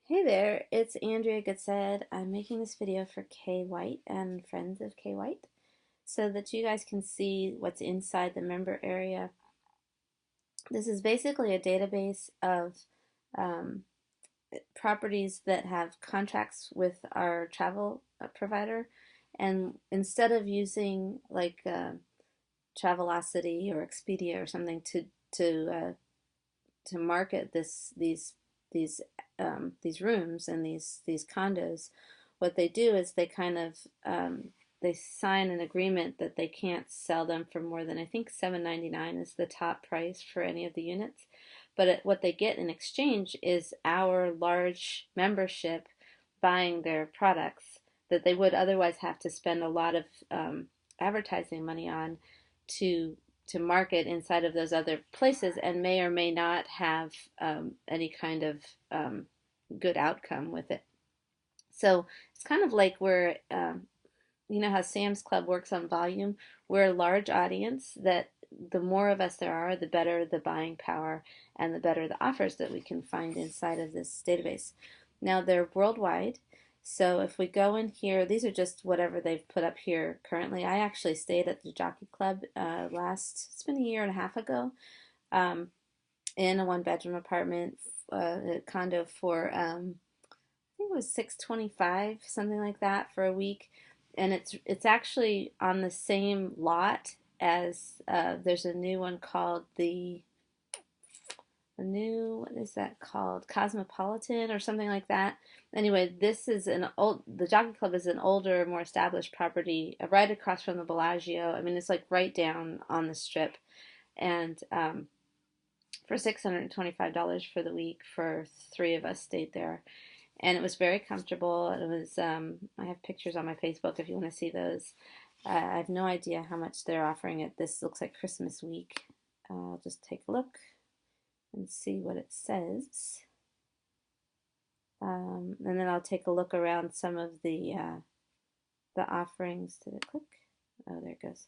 Hey there, it's Andrea Goodsed. I'm making this video for Kay White and friends of Kay White so that you guys can see what's inside the member area. This is basically a database of um, properties that have contracts with our travel provider, and instead of using like Travelocity or Expedia or something to uh, to market these these rooms and these condos, what they do is they kind of they sign an agreement that they can't sell them for more than I think $7.99 is the top price for any of the units. But what they get in exchange is our large membership buying their products that they would otherwise have to spend a lot of advertising money on to market inside of those other places and may or may not have any kind of good outcome with it. So it's kind of like we're, you know how Sam's Club works on volume? We're a large audience that the more of us there are, the better the buying power and the better the offers that we can find inside of this database. Now they're worldwide. So if we go in here, these are just whatever they've put up here currently. I actually stayed at the Jockey Club it's been a year and a half ago, um, in a one-bedroom apartment, a condo for I think it was 625, something like that for a week. And it's actually on the same lot as there's a new one called a new, what is that called? Cosmopolitan or something like that. Anyway, this is the Jockey Club is an older, more established property right across from the Bellagio. I mean, it's like right down on the strip. And for $625 for the week, for three of us stayed there. And it was very comfortable. It was, I have pictures on my Facebook if you want to see those. I have no idea how much they're offering it. This looks like Christmas week. I'll just take a look and see what it says. And then I'll take a look around some of the offerings. Did it click? Oh, there it goes.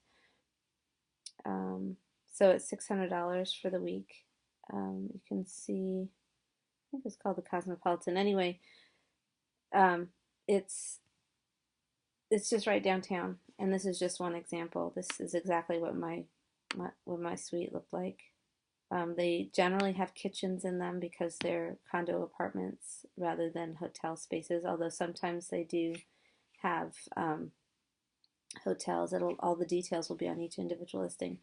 So it's $600 for the week. You can see, I think it's called the Cosmopolitan. Anyway, um, it's it's just right downtown, and this is just one example. This is exactly what my suite looked like. They generally have kitchens in them because they're condo apartments rather than hotel spaces, although sometimes they do have hotels. All the details will be on each individual listing.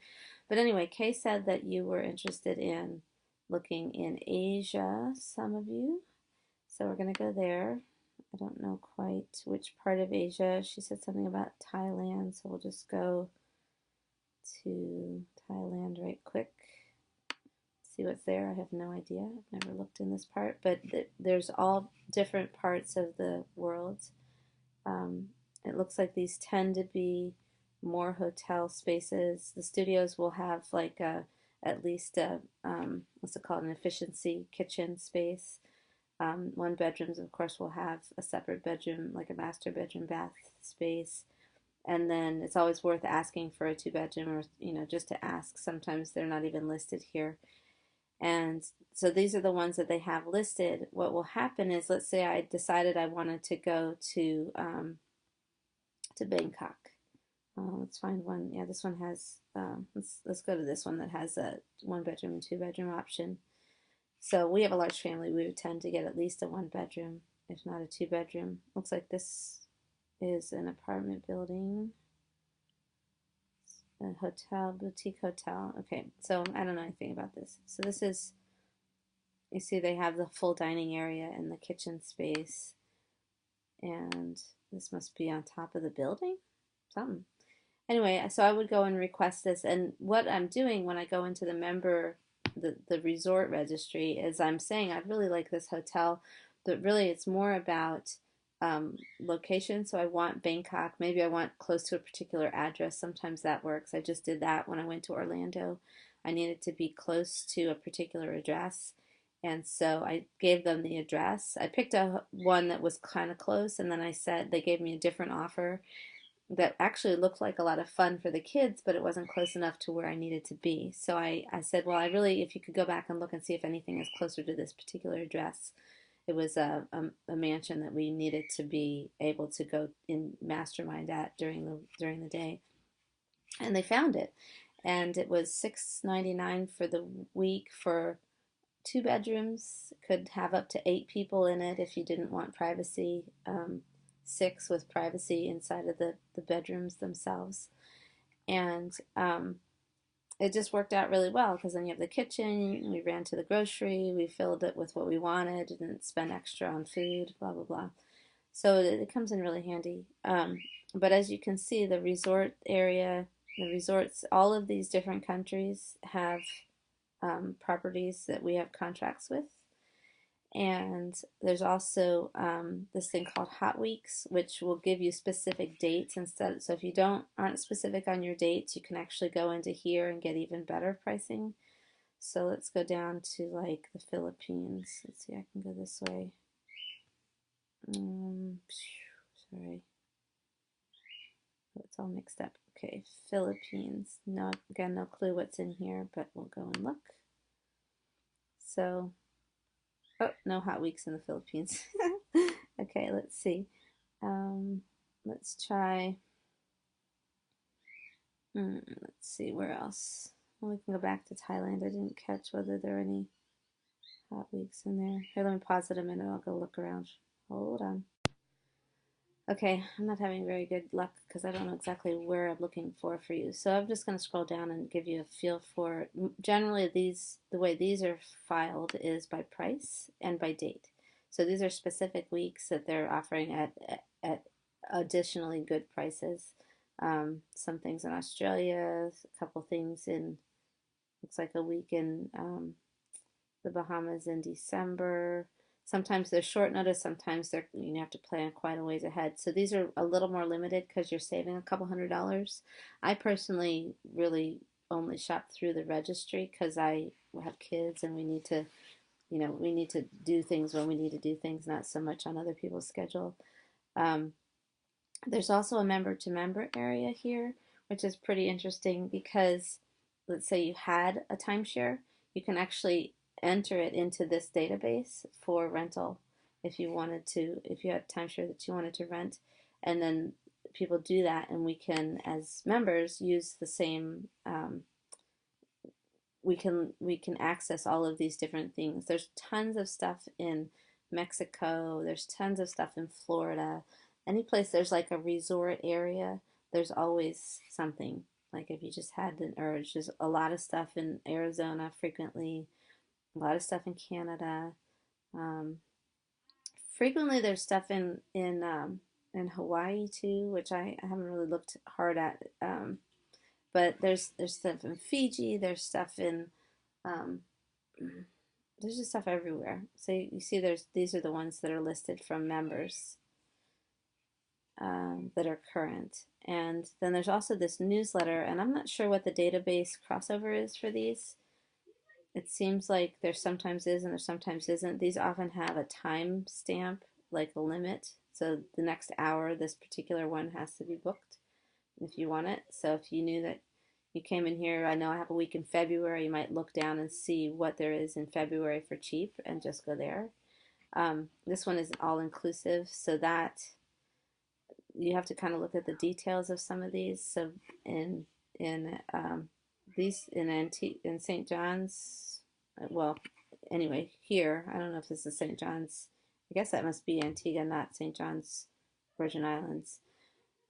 But anyway, Kay said that you were interested in looking in Asia, some of you. So we're going to go there. I don't know quite which part of Asia. She said something about Thailand, so we'll just go to Thailand right quick. See what's there. I have no idea. I've never looked in this part, but there's all different parts of the world. Um, it looks like these tend to be more hotel spaces. The studios will have like at least a what's it called, an efficiency kitchen space. One bedrooms, of course, will have a separate bedroom, like a master bedroom bath space. And then it's always worth asking for a two bedroom, or just to ask. Sometimes they're not even listed here. And so these are the ones that they have listed. What will happen is, let's say I decided I wanted to go to Bangkok. Let's find one. Yeah, this one has. Let's go to this one that has a one bedroom and two bedroom option. So we have a large family. We would tend to get at least a one bedroom, if not a two bedroom. Looks like this is an apartment building, a hotel, boutique hotel. Okay, so I don't know anything about this. So this is, you see they have the full dining area and the kitchen space. And this must be on top of the building? Something. Anyway, so I would go and request this. And what I'm doing when I go into the resort registry is I'm saying I really like this hotel, but really it's more about location. So I want Bangkok. Maybe I want close to a particular address. Sometimes that works. I just did that when I went to Orlando. I needed to be close to a particular address. And so I gave them the address. I picked a one that was kind of close, and then I said they gave me a different offer that actually looked like a lot of fun for the kids, but it wasn't close enough to where I needed to be. So I said, well, if you could go back and look and see if anything is closer to this particular address. a mansion that we needed to be able to go in mastermind at during the day, and they found it, and it was $6.99 for the week for 2 bedrooms. Could have up to 8 people in it if you didn't want privacy. Six with privacy inside of the bedrooms themselves, and it just worked out really well because then you have the kitchen. We ran to the grocery. We filled it with what we wanted. Didn't spend extra on food. Blah blah blah. So it comes in really handy. But as you can see, the resort area, the resorts, all of these different countries have properties that we have contracts with. And there's also this thing called Hot Weeks, which will give you specific dates instead. So if you aren't specific on your dates, you can actually go into here and get even better pricing. So let's go down to like the Philippines. Let's see, I can go this way. Sorry, it's all mixed up. Okay, Philippines. No, again, no clue what's in here, but we'll go and look. So, oh, no Hot Weeks in the Philippines. Okay, let's see. Let's try. Let's see, where else? Well, we can go back to Thailand. I didn't catch whether there are any Hot Weeks in there. Here, let me pause it a minute. I'll go look around. Hold on. Okay, I'm not having very good luck because I don't know exactly where I'm looking for you. So I'm just going to scroll down and give you a feel for, generally the way these are filed is by price and by date. So these are specific weeks that they're offering at additionally good prices. Some things in Australia, a couple things in, looks like a week in the Bahamas in December. Sometimes they're short notice, sometimes you have to plan quite a ways ahead. So these are a little more limited because you're saving a couple $100s. I personally really only shop through the registry because I have kids and we need to, we need to do things when we need to do things, not so much on other people's schedule. There's also a member-to-member area here, which is pretty interesting because let's say you had a timeshare, you can actually enter it into this database for rental if you wanted to, if you had timeshare that you wanted to rent, and then people do that, and we can, as members, use the same. We can access all of these different things. There's tons of stuff in Mexico. There's tons of stuff in Florida. Any place there's like a resort area, there's always something. Like if you just had an urge, there's a lot of stuff in Arizona frequently, a lot of stuff in Canada. Um, Frequently, there's stuff in Hawaii too, which I haven't really looked hard at. But there's stuff in Fiji. There's stuff in um, there's just stuff everywhere. So you see, these are the ones that are listed from members that are current. And then there's also this newsletter, and I'm not sure what the database crossover is for these. It seems like there sometimes is and there sometimes isn't. These often have a time stamp, like a limit. So the next hour, this particular one has to be booked if you want it. So if you knew that you came in here, I know I have a week in February, you might look down and see what there is in February for cheap and just go there. This one is all inclusive, so that you have to kind of look at the details of some of these. So in these in St. John's, well, anyway, here I don't know if this is St. John's. I guess that must be Antigua, not St. John's, Virgin Islands.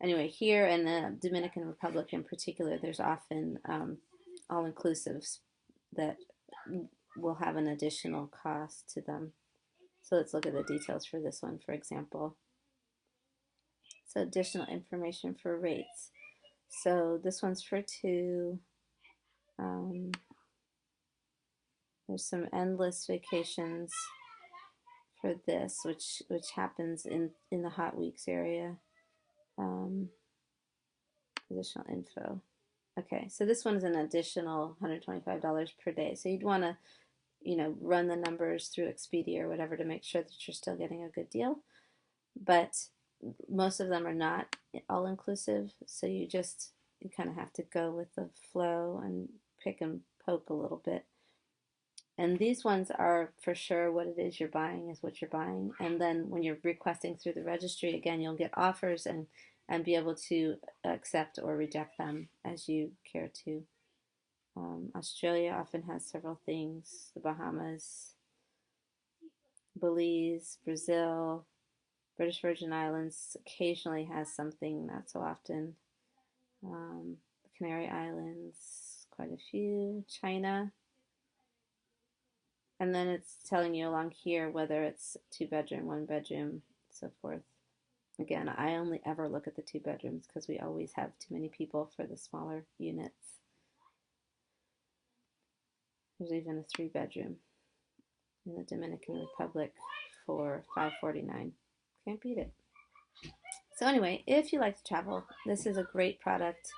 Anyway, here in the Dominican Republic in particular, there's often all-inclusives that will have an additional cost to them. So let's look at the details for this one, for example. So additional information for rates. So this one's for two. There's some endless vacations for this, which happens in the Hot Weeks area. Additional info. Okay, so this one is an additional $125 per day. So you'd want to, run the numbers through Expedia or whatever to make sure that you're still getting a good deal. But most of them are not all inclusive, so you kind of have to go with the flow and pick and poke a little bit. And these ones are for sure what it is you're buying is what you're buying. And then when you're requesting through the registry, again, you'll get offers and be able to accept or reject them as you care to. Australia often has several things. The Bahamas, Belize, Brazil, British Virgin Islands occasionally has something, not so often. The Canary Islands, quite a few. China. And then it's telling you along here whether it's 2 bedroom, 1 bedroom, so forth. Again, I only ever look at the 2 bedrooms because we always have too many people for the smaller units. There's even a 3 bedroom in the Dominican Republic for $549. Can't beat it. So anyway, if you like to travel, this is a great product.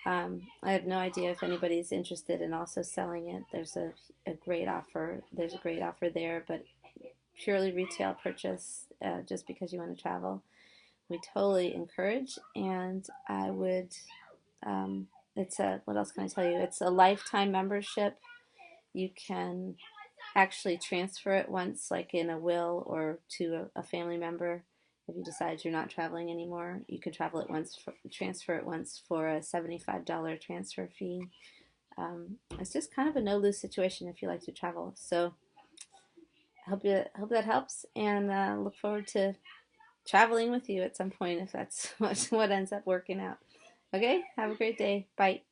I have no idea if anybody's interested in also selling it. There's a great offer. There's a great offer there, but purely retail purchase just because you want to travel. We totally encourage, and I would. It's a, what else can I tell you? It's a lifetime membership. You can actually transfer it once, like in a will or to a family member. If you decide you're not traveling anymore, you can transfer it once for a $75 transfer fee. It's just kind of a no-lose situation if you like to travel. So I hope that helps, and look forward to traveling with you at some point if that's what ends up working out. Okay, have a great day. Bye.